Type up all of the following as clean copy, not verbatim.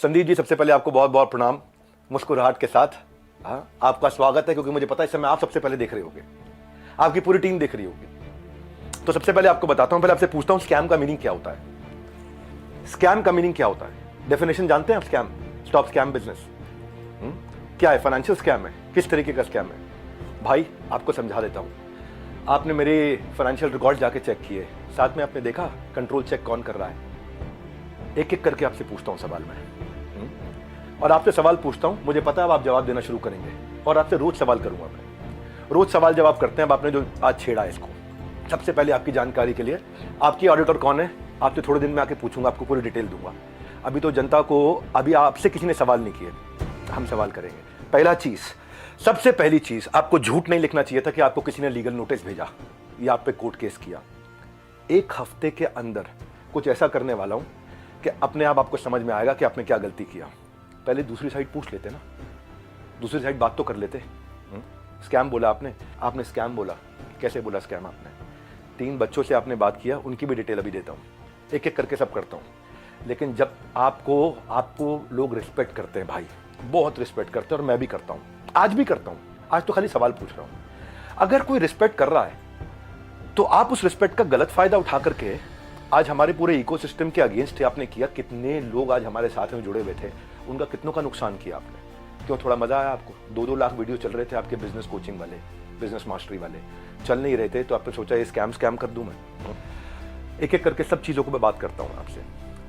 संदीप जी, सबसे पहले आपको बहुत बहुत प्रणाम, मुस्कुराहट के साथ। हाँ, आपका स्वागत है, क्योंकि मुझे पता है इस समय आप सबसे पहले देख रहे होंगे, आपकी पूरी टीम देख रही होगी। तो सबसे पहले आपको बताता हूं, पहले आपसे पूछता हूं स्कैम का मीनिंग क्या होता है। स्कैम का मीनिंग क्या होता है? डेफिनेशन जानते हैं आप? स्कैम, स्टॉप स्कैम बिजनेस क्या है? फाइनेंशियल स्कैम है? किस तरीके का स्कैम है भाई? आपको समझा देता हूं। आपने मेरे फाइनेंशियल रिकॉर्ड जाके चेक किए, साथ में आपने देखा कंट्रोल चेक कौन कर रहा है? एक एक करके आपसे पूछता हूं सवाल मैं, और आपसे सवाल पूछता हूं, मुझे पता है अब आप जवाब देना शुरू करेंगे, और आपसे रोज सवाल करूंगा मैं। रोज सवाल जवाब करते हैं। अब आपने जो आज छेड़ा है इसको, सबसे पहले आपकी जानकारी के लिए, आपकी ऑडिटर कौन है आपसे थोड़े दिन में आके पूछूंगा, आपको पूरी डिटेल दूंगा। अभी तो जनता को, अभी आपसे किसी ने सवाल नहीं किए, हम सवाल करेंगे। पहला चीज, सबसे पहली चीज, आपको झूठ नहीं लिखना चाहिए था कि आपको किसी ने लीगल नोटिस भेजा या आप पे कोर्ट केस किया। एक हफ्ते के अंदर कुछ ऐसा करने वाला हूं कि अपने आप आपको समझ में आएगा कि आपने क्या गलती किया। पहले दूसरी साइड पूछ लेते ना, दूसरी साइड बात तो कर लेते। स्कैम बोला आपने स्कैम बोला, कैसे बोला स्कैम आपने? 3 बच्चों से आपने बात किया, उनकी भी डिटेल अभी देता हूं, एक एक करके सब करता हूं। लेकिन जब आपको लोग रिस्पेक्ट करते हैं भाई, बहुत रिस्पेक्ट करते हैं, और मैं भी करता हूं, आज भी करता हूं। आज तो खाली सवाल पूछ रहा हूं। अगर कोई रिस्पेक्ट कर रहा है तो आप उस रिस्पेक्ट का गलत फायदा उठा करके आज हमारे पूरे इकोसिस्टम के अगेंस्ट थे आपने किया। कितने लोग आज हमारे साथ में जुड़े हुए थे, उनका कितनों का नुकसान किया आपने। क्यों? थोड़ा मजा आया आपको? 2-2 लाख वीडियो चल रहे थे आपके बिजनेस कोचिंग वाले, बिजनेस मास्टरी वाले, चल नहीं रहे थे, तो आपने सोचा ये स्कैम कर दूं मैं। एक एक करके सब चीजों को मैं बात करता हूं आपसे।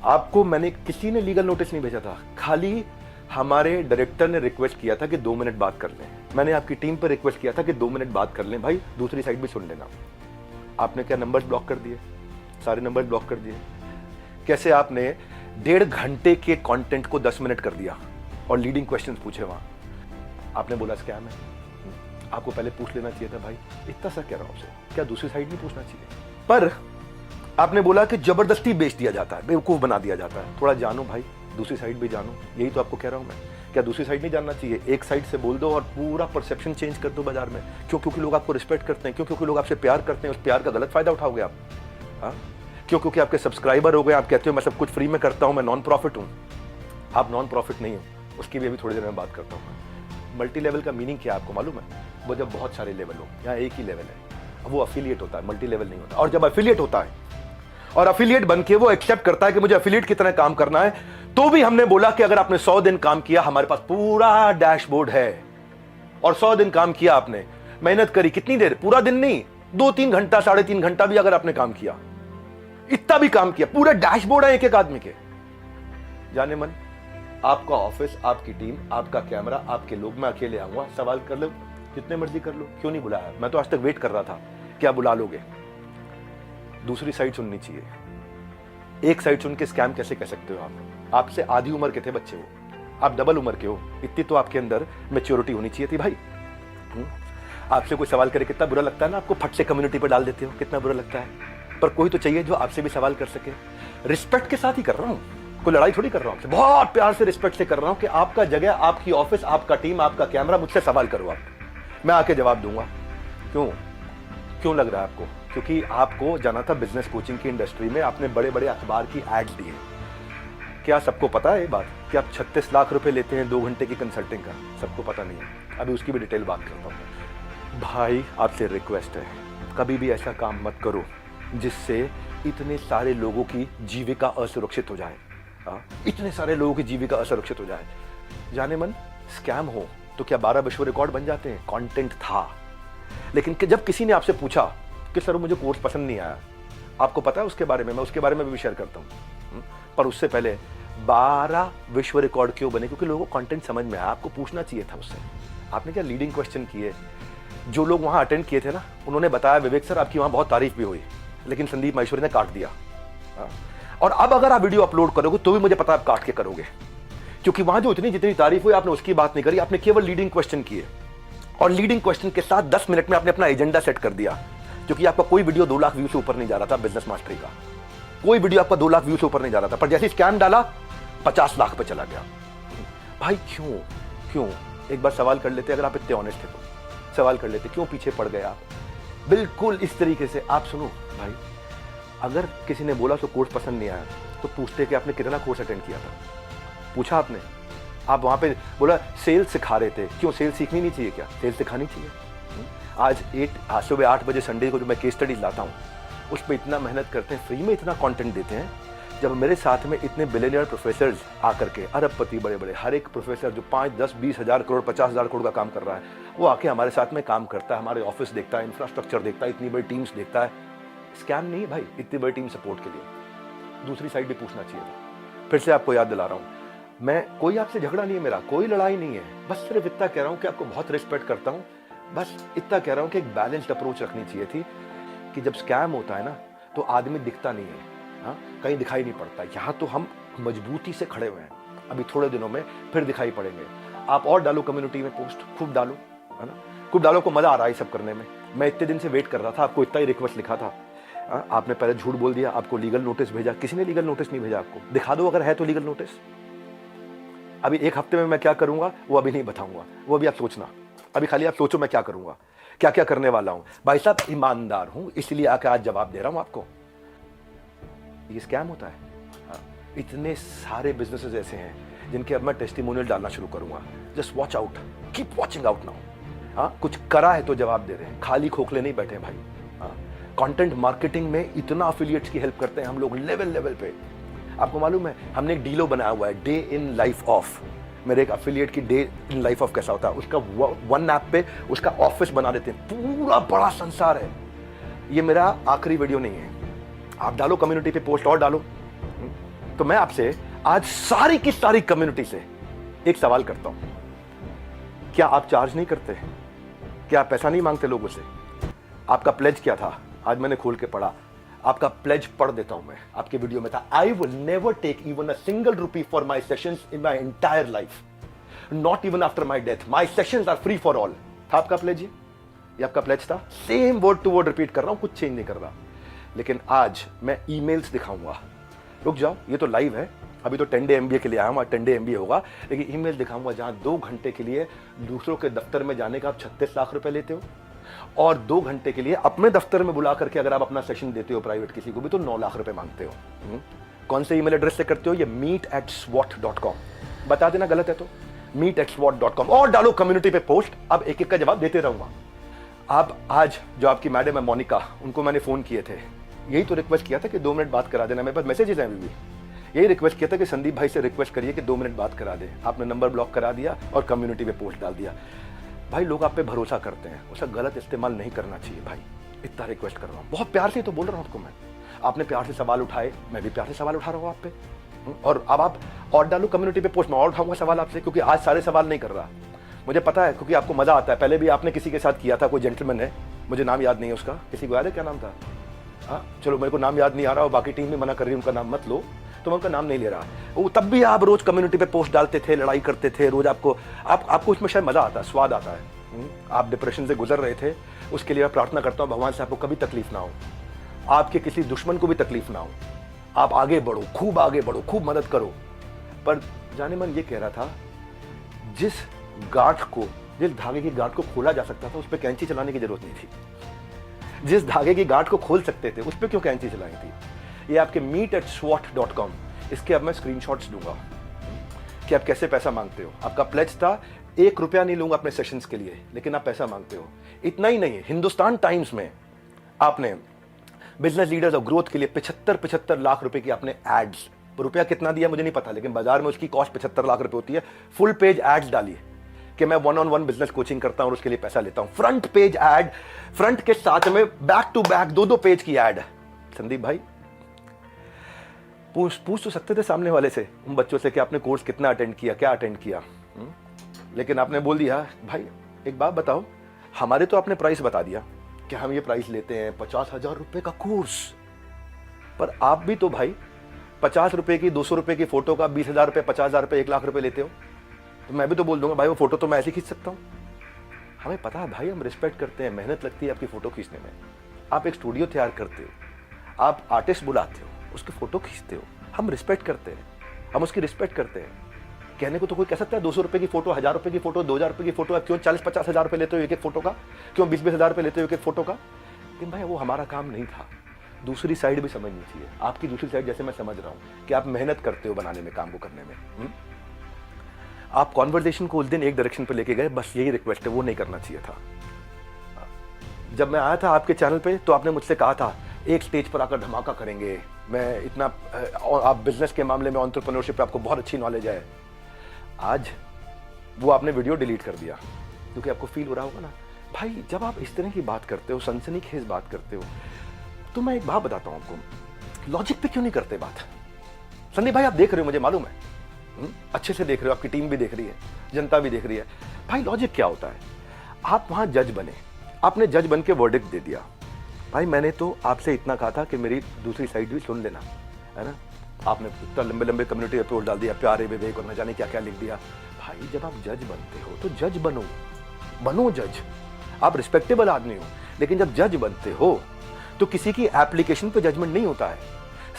आपको मैंने, किसी ने लीगल नोटिस नहीं भेजा था, खाली हमारे डायरेक्टर ने रिक्वेस्ट किया था कि 2 मिनट बात कर लें। मैंने आपकी टीम पर रिक्वेस्ट किया था कि 2 मिनट बात कर लें भाई, दूसरी साइड भी सुन लेना। आपने क्या नंबर्स ब्लॉक कर दिए? सारे नंबर ब्लॉक कर दिए। कैसे आपने 1.5 घंटे के कंटेंट को 10 मिनट कर दिया और लीडिंग क्वेश्चंस पूछे वहां? आपने बोला स्कैम है। आपको पहले पूछ लेना चाहिए था भाई, इतना सा कह रहा हूं आपसे, क्या दूसरी साइड नहीं पूछना चाहिए? पर आपने बोला कि जबरदस्ती बेच दिया जाता है, बेवकूफ बना दिया जाता है। थोड़ा जानो भाई, दूसरी साइड भी जानो, यही तो आपको कह रहा हूं मैं। क्या दूसरी साइड नहीं जानना चाहिए? एक साइड से बोल दो और पूरा परसेप्शन चेंज कर दो बाजार में। क्यों? क्योंकि लोग आपको रिस्पेक्ट करते हैं। क्यों? क्योंकि लोग आपसे प्यार करते हैं। उस प्यार का गलत फायदा उठाओगे आप? हाँ? क्यों? क्योंकि आपके सब्सक्राइबर हो गए, आप कहते हो मैं सब कुछ फ्री में करता हूं, मैं नॉन प्रॉफिट हूं। आप नॉन प्रॉफिट नहीं हो, उसकी भी अभी थोड़ी देर में बात करता हूं। मल्टी लेवल का मीनिंग क्या है आपको मालूम है? वो जब बहुत सारे लेवल हो, यहाँ एक ही लेवल है, वो अफिलिएट होता है, मल्टी लेवल नहीं होता। और जब अफिलिएट होता है और अफिलिएट बन के वो एक्सेप्ट करता है कि मुझे अफिलिएट की तरह काम करना है, तो भी हमने बोला कि अगर आपने 100 दिन काम किया, हमारे पास पूरा डैशबोर्ड है। और 100 दिन काम किया आपने, मेहनत करी, कितनी देर? पूरा दिन नहीं, 2-3 घंटा, 3.5 घंटा भी अगर आपने काम किया, इतना भी काम किया, पूरे डैशबोर्ड है एक एक आदमी के। जाने मन, आपका ऑफिस, आपकी टीम, आपका कैमरा, आपके लोग, मैं अकेले आऊंगा, सवाल कर लो, जितने मर्जी कर लो। क्यों नहीं बुलाया? मैं तो आज तक वेट कर रहा था, क्या बुला लोगे? दूसरी साइड सुननी चाहिए। एक साइड सुन के स्कैम कैसे कह सकते हो आप? आपसे आधी उम्र के थे बच्चे वो, आप डबल उम्र के हो। इतनी तो आपके अंदर मैच्योरिटी होनी चाहिए थी भाई। आपसे कोई सवाल करे कितना बुरा लगता है ना, आपको फट से कम्युनिटी पर डाल देते हो, कितना बुरा लगता है। पर कोई तो चाहिए जो आपसे भी सवाल कर सके। रिस्पेक्ट के साथ ही कर रहा हूं, कोई लड़ाई थोड़ी कर रहा हूं आपसे, बहुत प्यार से रिस्पेक्ट से कर रहा हूं कि आपका जगह, आपकी ऑफिस, आपका टीम, आपका कैमरा, मुझसे सवाल करो आप, मैं आके जवाब दूंगा। क्यों लग रहा है आपको? क्योंकि आपको जाना था बिजनेस कोचिंग की इंडस्ट्री में, आपने बड़े बड़े अखबार की एड्स दिए। क्या सबको पता है ये बात कि आप 36 लाख रुपए लेते हैं 2 घंटे की कंसल्टिंग का? सबको पता नहीं है। अभी उसकी भी डिटेल बात करता हूं भाई। आपसे रिक्वेस्ट है, कभी भी ऐसा काम मत करो जिससे इतने सारे लोगों की जीविका असुरक्षित हो जाए। इतने सारे लोगों की जीविका असुरक्षित हो जाए। जाने मन, स्कैम हो तो क्या 12 विश्व रिकॉर्ड बन जाते हैं? कंटेंट था, लेकिन जब किसी ने आपसे पूछा कि सर मुझे कोर्स पसंद नहीं आया, आपको पता है उसके बारे में, मैं उसके बारे में भी शेयर करता हूं। पर उससे पहले 12 विश्व रिकॉर्ड क्यों बने? क्योंकि लोगों को कंटेंट समझ में आया। आपको पूछना चाहिए था उससे। आपने क्या लीडिंग क्वेश्चन किए? जो लोग वहां अटेंड किए थे ना, उन्होंने बताया विवेक सर आपकी वहां बहुत तारीफ भी हुई, लेकिन संदीप माहेश्वरी ने काट दिया। और अब अगर आप वीडियो अपलोड करोगे तो भी मुझे पता आप काट के करोगे, क्योंकि वहां जो जितनी तारीफ हुई आपने उसकी बात नहीं करी, आपने केवल लीडिंग क्वेश्चन किए। और लीडिंग क्वेश्चन के साथ 10 मिनट में आपने अपना एजेंडा सेट कर दिया, क्योंकि आपका कोई वीडियो 2 लाख व्यू से ऊपर नहीं जा रहा था। बिजनेस मास्टरी का कोई वीडियो आपका 2 लाख व्यू से ऊपर नहीं जा रहा था, पर जैसे स्कैम डाला 50 लाख पे चला गया। भाई क्यों? एक बार सवाल कर लेते, अगर आप इतने ऑनेस्ट थे तो सवाल कर लेते, क्यों पीछे पड़ गए आप? बिल्कुल इस तरीके से आप सुनो भाई, अगर किसी ने बोला तो कोर्स पसंद नहीं आया तो पूछते कि आपने कितना कोर्स अटेंड किया था। पूछा आपने? आप वहाँ पे बोला सेल्स सिखा रहे थे, क्यों सेल्स सीखनी नहीं चाहिए क्या? सेल्स सिखानी चाहिए। आज सुबह 8 बजे संडे को जो मैं केस स्टडीज लाता हूँ उस पर इतना मेहनत करते हैं, फ्री में इतना कंटेंट देते हैं। जब मेरे साथ में इतने बिलियनियर प्रोफेसर्स आकर के, अरबपति बड़े बड़े, हर एक प्रोफेसर जो 5, 10, 20 हज़ार करोड़, 50 हज़ार करोड़ का काम कर रहा है, वो आके हमारे साथ में काम करता है, हमारे ऑफिस देखता है, इंफ्रास्ट्रक्चर देखता है, इतनी बड़ी टीम्स देखता है। स्कैम नहीं है भाई इतनी बड़ी टीम सपोर्ट के लिए। दूसरी साइड भी पूछना चाहिए था। फिर से आपको याद दिला रहा हूँ, मैं कोई आपसे झगड़ा नहीं है, मेरा कोई लड़ाई नहीं है, बस सिर्फ इतना कह रहा हूँ कि आपको बहुत रिस्पेक्ट करता हूँ। बस इतना कह रहा हूँ कि एक बैलेंस्ड अप्रोच रखनी चाहिए थी कि जब स्कैम होता है ना तो आदमी दिखता नहीं है, हाँ, कहीं दिखाई नहीं पड़ता। यहाँ तो हम मजबूती से खड़े हुए हैं, अभी थोड़े दिनों में फिर दिखाई पड़ेंगे। आप और डालो कम्युनिटी में पोस्ट, खूब डालो, है ना, खूब डालो। को मजा आ रहा है सब करने में। मैं इतने दिन से वेट कर रहा था, आपको इतना ही रिक्वेस्ट लिखा था, आपने पहले झूठ बोल दिया, आपको लीगल नोटिस भेजा। किसी ने लीगल नोटिस नहीं भेजा आपको, दिखा दो अगर है तो लीगल नोटिस। अभी 1 हफ्ते में मैं क्या करूंगा वो अभी नहीं बताऊंगा, वो अभी आप सोचना। अभी खाली आप सोचो मैं क्या करूंगा, क्या क्या करने वाला हूं। भाई साहब ईमानदार हूं इसलिए आके आज जवाब दे रहा हूं आपको। ये स्कैम होता है। इतने सारे बिजनेसेस ऐसे हैं जिनके अब मैं टेस्टिमोनियल डालना शुरू करूंगा। Just watch out, keep watching out now. हाँ, कुछ करा है तो जवाब दे रहे हैं, खाली खोखले नहीं बैठे भाई। कंटेंट मार्केटिंग में इतना अफिलिएट्स की हेल्प करते हैं हम लोग लेवल पे। आपको मालूम है हमने एक डीलो बनाया हुआ है, डे इन लाइफ ऑफ। मेरे एक अफिलिएट की डे इन लाइफ ऑफ कैसा होता है, उसका वन ऐप पे उसका ऑफिस बना देते हैं, पूरा बड़ा संसार है। ये मेरा आखिरी वीडियो नहीं है, आप डालो कम्युनिटी पे पोस्ट और डालो। तो मैं आपसे आज सारी की सारी कम्युनिटी से एक सवाल करता हूं, क्या आप चार्ज नहीं करते? क्या आप पैसा नहीं मांगते लोगों से? आपका प्लेज क्या था? आज मैंने खोल के पढ़ा, आपका प्लेज पढ़ देता हूं मैं। आपके वीडियो में था, I will never take even a single rupee for my sessions in my entire life, not even after my death, my sessions are free for all. था आपका प्लेज? ये आपका प्लेज था। Same word to word repeat कर रहा हूं, कुछ change नहीं कर रहा। लेकिन आज मैं ईमेल्स दिखाऊंगा। रुक जाओ, ये तो लाइव है, अभी तो 10 डे MBA के लिए आया हूं, 10 डे MBA होगा, लेकिन ईमेल दिखाऊंगा जहां 2 घंटे के लिए दूसरों के दफ्तर में जाने का आप 36 लाख रुपए लेते हो, और 2 घंटे के लिए अपने दफ्तर में बुला करके अगर आप अपना सेशन देते हो प्राइवेट किसी को भी तो 9 लाख रुपए मांगते हो। कौन से ईमेल एड्रेस से करते हो? ये meet@swat.com। बता देना गलत है तो meet@swat.com, और डालो कम्युनिटी पे पोस्ट। अब एक एक का जवाब देते रहूंगा। आप आज जो आपकी मैडम है मोनिका, उनको मैंने फोन किए थे, यही तो रिक्वेस्ट किया था कि 2 मिनट बात करा देना। मेरे पास मैसेजेस हैं अभी भी, यही रिक्वेस्ट किया था कि संदीप भाई से रिक्वेस्ट करिए कि 2 मिनट बात करा दे। आपने नंबर ब्लॉक करा दिया और कम्युनिटी पे पोस्ट डाल दिया। भाई लोग आप पे भरोसा करते हैं, उसका गलत इस्तेमाल नहीं करना चाहिए भाई। इतना रिक्वेस्ट कर रहा हूँ, बहुत प्यार से तो बोल रहा हूँ आपको मैं। आपने प्यार से सवाल उठाए, मैं भी प्यार से सवाल उठा रहा हूँ आप पे। और अब आप और डालो कम्युनिटी पे पोस्ट, मैं और उठाऊंगा सवाल आपसे, क्योंकि आज सारे सवाल नहीं कर रहा, मुझे पता है, क्योंकि आपको मजा आता है। पहले भी आपने किसी के साथ किया था, कोई जेंटलमैन है, मुझे नाम याद नहीं है उसका, किसी को याद है क्या नाम था? हाँ चलो, मेरे को नाम याद नहीं आ रहा और बाकी टीम भी मना कर रही है उनका नाम मत लो, तो मैं उनका नाम नहीं ले रहा। वो तब भी आप रोज कम्युनिटी पे पोस्ट डालते थे, लड़ाई करते थे रोज। आपको इसमें शायद मजा आता है, स्वाद आता है। आप डिप्रेशन से गुजर रहे थे, उसके लिए मैं प्रार्थना करता हूँ भगवान से आपको कभी तकलीफ ना हो, आपके किसी दुश्मन को भी तकलीफ ना हो, आप आगे बढ़ो, खूब आगे बढ़ो, खूब मदद करो। पर जाने मन ये कह रहा था, जिस धागे की गांठ को खोला जा सकता था उस पर कैंची चलाने की जरूरत नहीं थी। जिस धागे की गांठ को खोल सकते थे उस पर क्यों कैंची चलाई थी? ये आपके meet@swat.com, इसके अब मैं स्क्रीनशॉट्स दूंगा कि आप कैसे पैसा मांगते हो। आपका प्लेज था 1 रुपया नहीं लूंगा अपने सेशंस के लिए, लेकिन आप पैसा मांगते हो। इतना ही नहीं, हिंदुस्तान टाइम्स में आपने बिजनेस लीडर्स और ग्रोथ के लिए 75 लाख रुपए की आपने एड्स, रुपया कितना दिया मुझे नहीं पता, लेकिन बाजार में उसकी कॉस्ट 75 लाख रुपए होती है। फुल पेज एड्स डाली कि मैं 1-on-1 बिजनेस कोचिंग करता हूं और उसके लिए पैसा लेता हूं। फ्रंट पेज एड, फ्रंट के साथ में बैक टू बैक 2-2 पेज की एड। संदीप भाई पूछ तो सकते थे सामने वाले से, उन बच्चों से कि आपने कोर्स कितना अटेंड किया, क्या अटेंड किया, लेकिन आपने बोल दिया भाई एक बात बताओ, हमारे तो आपने प्राइस बता दिया कि हम ये प्राइस लेते हैं 50,000 रुपए का कोर्स, पर आप भी तो भाई 50 रुपए की, 200 रुपए की फोटो का 20,000 रुपए, 50,000 रुपए, 1 लाख रुपए लेते हो। तो मैं भी तो बोल दूंगा भाई वो फोटो तो मैं ऐसे खींच सकता हूँ। हमें पता है भाई, हम रिस्पेक्ट करते हैं, मेहनत लगती है आपकी फोटो खींचने में। आप एक स्टूडियो तैयार करते हो, आप आर्टिस्ट बुलाते हो, उसकी फोटो खींचते हो, हम रिस्पेक्ट करते हैं, हम उसकी रिस्पेक्ट करते हैं। कहने को तो कोई कह सकता है 200 रुपए की फोटो, 1000 रुपए की फोटो, 2000 रुपए की फोटो, क्यों 40-50 हजार रुपए लेते हो एक फोटो का, क्यों 20-20 हजार रुपए लेते हो एक फोटो का? लेकिन भाई वो हमारा काम नहीं था। दूसरी साइड भी समझनी चाहिए, आपकी दूसरी साइड जैसे मैं समझ रहा हूँ कि आप मेहनत करते हो बनाने में, काम को करने में। आप कॉन्वर्जेशन को उस दिन एक डायरेक्शन पे लेके गए, बस यही रिक्वेस्ट है, वो नहीं करना चाहिए था। जब मैं आया था आपके चैनल पे तो आपने मुझसे कहा था एक स्टेज पर आकर धमाका करेंगे, मैं इतना, आप बिजनेस के मामले में एंटरप्रेन्योरशिप पे आपको बहुत अच्छी नॉलेज है। आज वो आपने वीडियो डिलीट कर दिया क्योंकि आपको फील हो रहा होगा ना भाई, जब आप इस तरह की बात करते हो, सनसनीखेज बात करते हो, तो मैं एक बात बताता हूं आपको, लॉजिक पे क्यों नहीं करते बात। संदीप भाई आप देख रहे हो, मुझे मालूम है, अच्छे से देख रहे हो, आपकी टीम भी देख रही है, जनता भी देख रही है। भाई लॉजिक क्या होता है, आप वहां जज बने, आपने जज बन के वर्डिक्ट दे दिया। भाई मैंने तो आपसे इतना कहा था कि मेरी दूसरी साइड भी सुन लेना, है ना। आपने इतना लंबे लंबे कम्युनिटी अप्रोच डाल दिया, प्यारे विवेक और न जाने क्या क्या लिख दिया। भाई जब आप जज बनते हो तो जज बनो जज, आप रिस्पेक्टेबल आदमी हो, लेकिन जब जज बनते हो तो किसी की एप्लीकेशन पे जजमेंट नहीं होता है,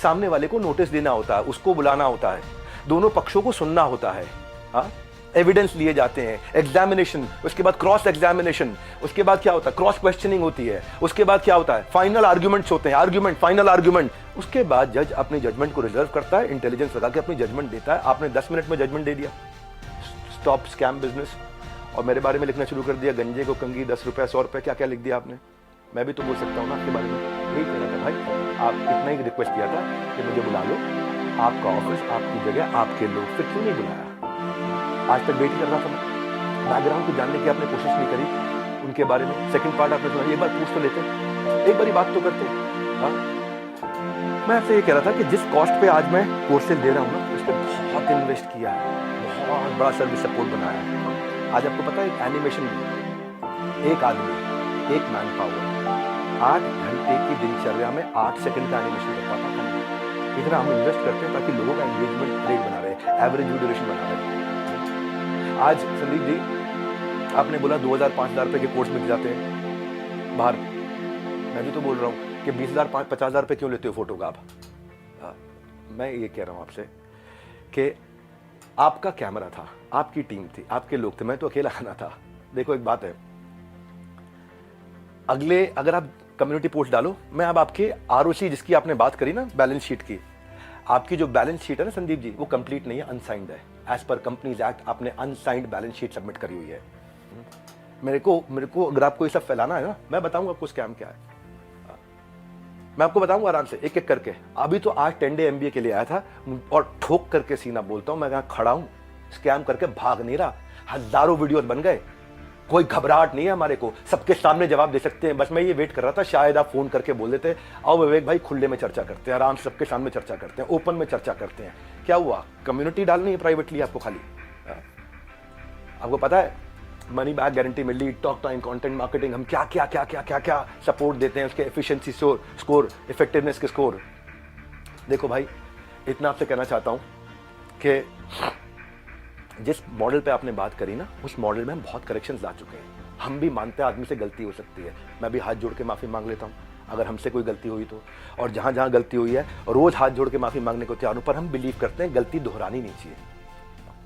सामने वाले को नोटिस देना होता है, उसको बुलाना होता है, दोनों पक्षों को सुनना होता है, हाँ, एविडेंस लिए जाते हैं, एग्जामिनेशन, उसके बाद क्रॉस एग्जामिनेशन, उसके बाद क्या होता है, क्रॉस क्वेश्चनिंग होती है, उसके बाद क्या होता है, फाइनल आर्ग्यूमेंट्स होते हैं, आर्ग्यूमेंट, फाइनल आर्ग्यूमेंट, उसके बाद जज अपनी जजमेंट को रिजर्व करता है, इंटेलिजेंस लगा के अपनी जजमेंट देता है। आपने 10 मिनट में जजमेंट दे दिया, स्टॉप स्कैम बिजनेस, और मेरे बारे में लिखना शुरू कर दिया, गंजे को कंगी 10 रुपए 100 रुपए, क्या क्या लिख दिया आपने। मैं भी तो बोल सकता हूँ ना आपके बारे में, यही कह रहा था भाई, आप इतना ही रिक्वेस्ट किया था कि मुझे बुला लो, आपका ऑफिस, आपकी जगह, आपके लोग, फिर क्यों नहीं बुलाया। आज तक वेट ही कर रहा था मैं, बैकग्राउंड को जानने की आपने कोशिश नहीं करी उनके बारे में। सेकंड पार्ट आपने सुना, एक बार पूछ तो लेते, एक बारी बात तो करते। हाँ, मैं आपसे ये कह रहा था कि जिस कॉस्ट पे आज मैं कोर्सेज दे रहा हूँ ना, उस पर बहुत इन्वेस्ट किया है, बहुत बड़ा सर्विस सपोर्ट बनाया है। आज आपको पता है एनिमेशन, एक आदमी, एक मैन पावर 8 घंटे की दिनचर्या में 8 सेकंड का एनिमेशन कर पाता था। इतना हम इन्वेस्ट करते हैं ताकि लोगों का एंगेजमेंट रेट बना रहे, एवरेज व्यू ड्यूरेशन बना रहे। आज संदीप जी आपने बोला 2000-5000 रुपए के कोर्स मिल जाते हैं बाहर, मैं भी तो बोल रहा हूँ कि 20,000-50,000 रुपए क्यों लेते हो फोटो का आप। मैं ये कह रहा हूँ आपसे कि आपका कैमरा था, आपकी टीम थी, आपके लोग थे, मैं तो अकेला आना था। देखो एक बात है, अगर आप कम्युनिटी पोस्ट डालो, मैं अब आपके आरओसी जिसकी आपने बात करी ना, बैलेंस शीट की, आपकी जो बैलेंस शीट है ना संदीप जी, वो कंप्लीट नहीं है, अनसाइंड है। एज पर कंपनीज एक्ट आपने अनसाइंड बैलेंस शीट सबमिट करी हुई है। मेरे को अगर आपको ये सब फैलाना है ना, मैं बताऊंगा आपको स्कैम क्या है, मैं आपको बताऊंगा आराम से एक एक करके। अभी तो आज 10 डे MBA के लिए आया था और ठोक करके सीना बोलता हूं, मैं यहाँ खड़ा हूं, स्कैम करके भाग नहीं रहा। हजारों वीडियोस बन गए, कोई घबराहट नहीं है हमारे को, सबके सामने जवाब दे सकते हैं। बस मैं ये वेट कर रहा था, शायद आप फोन करके बोल देते, आओ विवेक भाई खुले में चर्चा करते हैं, आराम से सबके सामने चर्चा करते हैं, ओपन में चर्चा करते हैं। क्या हुआ, कम्युनिटी डालनी है प्राइवेटली आपको खाली। आपको पता है मनी बैक गारंटी मिल रही, टॉक टाइम, कंटेंट मार्केटिंग, हम क्या क्या क्या क्या क्या क्या सपोर्ट देते हैं, उसके एफिशिएंसी स्कोर, इफेक्टिवनेस के स्कोर। देखो भाई इतना आपसे कहना चाहता हूं कि जिस मॉडल पे आपने बात करी ना, उस मॉडल में हम बहुत करेक्शंस ला चुके हैं। हम भी मानते हैं आदमी से गलती हो सकती है, मैं भी हाथ जोड़ के माफी मांग लेता हूँ अगर हमसे कोई गलती हुई तो, और जहां जहां गलती हुई है रोज हाथ जोड़ के माफी मांगने को तैयार हूं। पर हम बिलीव करते हैं गलती दोहरानी नहीं चाहिए।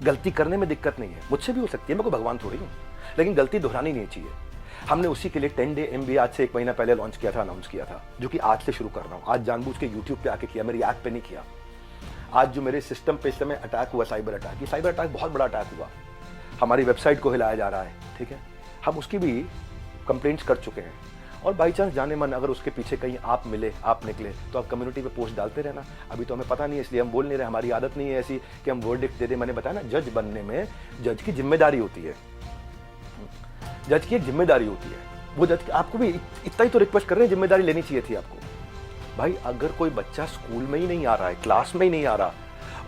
गलती करने में दिक्कत नहीं है, मुझसे भी हो सकती है, मैं कोई भगवान थोड़ी हूँ, लेकिन गलती दोहरानी नहीं चाहिए। हमने उसी के लिए 10 डे MBA आज से 1 महीना पहले लॉन्च किया था, अनाउंस किया था, जो कि आज से शुरू कर रहा हूँ। आज जानबूझ के यूट्यूब पे आके किया, मेरी ऐप पे नहीं किया। आज जो मेरे सिस्टम पे इस समय अटैक हुआ, साइबर अटैक, ये साइबर अटैक बहुत बड़ा अटैक हुआ, हमारी वेबसाइट को हिलाया जा रहा है, ठीक है, हम उसकी भी कंप्लेंट्स कर चुके हैं। और बाई चांस जाने मन अगर उसके पीछे कहीं आप मिले, आप निकले, तो आप कम्युनिटी पे पोस्ट डालते रहना। अभी तो हमें पता नहीं है इसलिए हम बोल नहीं रहे, हमारी आदत नहीं है ऐसी कि हम वर्डिक्ट दे दे। मैंने बताया ना, जज बनने में जज की जिम्मेदारी होती है, जज की एक जिम्मेदारी होती है। वो जज आपको भी इतना ही तो रिक्वेस्ट कर रहे हैं, जिम्मेदारी लेनी चाहिए थी आपको। भाई अगर कोई बच्चा स्कूल में ही नहीं आ रहा है, क्लास में ही नहीं आ रहा,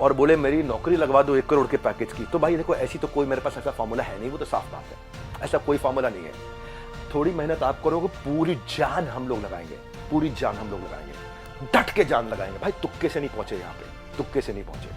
और बोले मेरी नौकरी लगवा दो 1 करोड़ के पैकेज की, तो भाई देखो ऐसी तो कोई मेरे पास ऐसा फार्मूला है नहीं, वो तो साफ बात है, ऐसा कोई फार्मूला नहीं है। थोड़ी मेहनत आप करोगे, पूरी जान हम लोग लगाएंगे, पूरी जान हम लोग लगाएंगे, डट के जान लगाएंगे। भाई तुक्के से नहीं पहुंचे यहाँ पे, तुक्के से नहीं पहुंचे।